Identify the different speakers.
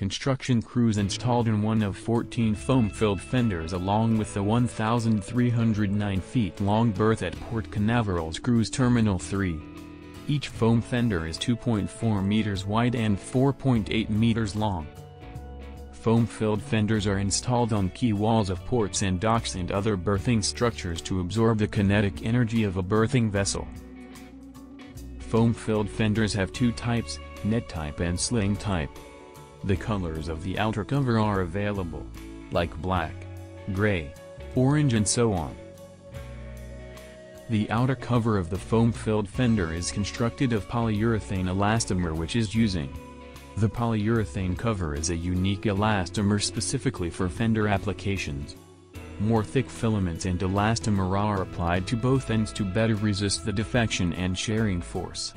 Speaker 1: Construction crews installed in one of 14 foam-filled fenders along with the 1,309 feet long berth at Port Canaveral's Cruise Terminal 3. Each foam fender is 2.4 meters wide and 4.8 meters long. Foam-filled fenders are installed on quay walls of ports and docks and other berthing structures to absorb the kinetic energy of a berthing vessel. Foam-filled fenders have two types, net type and sling type. The colors of the outer cover are available, like black, gray, orange and so on. The outer cover of the foam-filled fender is constructed of polyurethane elastomer which is using. The polyurethane cover is a unique elastomer specifically for fender applications. More thick filaments and elastomer are applied to both ends to better resist the defection and shearing force.